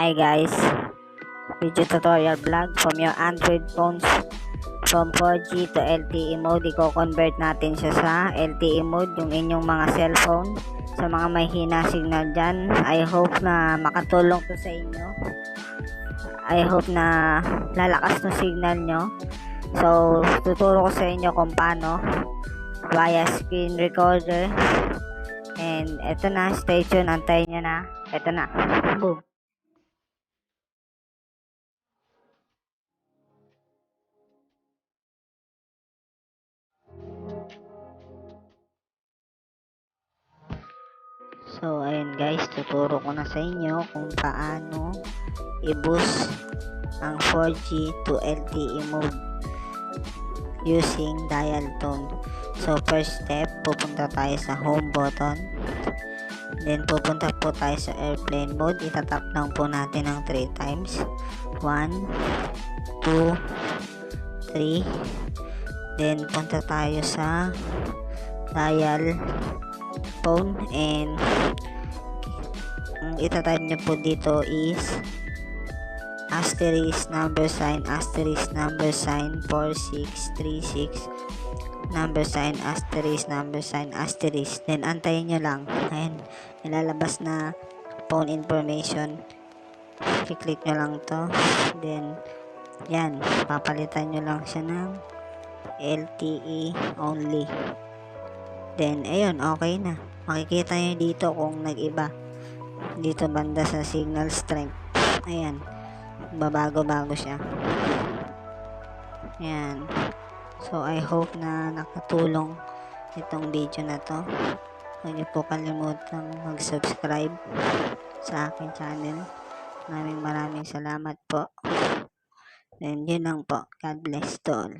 Hi guys, video tutorial vlog from your Android phones. From 4G to LTE mode, i-convert natin siya sa LTE mode, yung inyong mga cellphone. Sa mga may hina signal dyan, I hope na makatulong to sa inyo. I hope na lalakas ng signal nyo. So, tuturo ko sa inyo kung paano via screen recorder. And eto na, stay tuned, antayin nyo na. Eto na, boom. So, ayun guys, tuturo ko na sa inyo kung paano i-boost ang 4G to LTE mode using dial tone. So, first step, pupunta tayo sa home button. Then, pupunta po tayo sa airplane mode. Itatap lang po natin ng 3 times. 1, 2, 3. Then, punta tayo sa dial phone and ang itatype nyo po dito is asterisk number sign 4636 number sign asterisk. Then antayin nyo lang, ayan, ilalabas na phone information. I-click nyo lang to, then yan, papalitan nyo lang siya ng LTE only. Then ayun, okay na. Makikita nyo dito kung nag-iba dito banda sa signal strength. Ayan, babago-bago siya. Ayan. So I hope na nakatulong itong video na to. Huwag niyo po kalimutang mag-subscribe sa aking channel. Maraming salamat po. And yun lang po. God bless to all.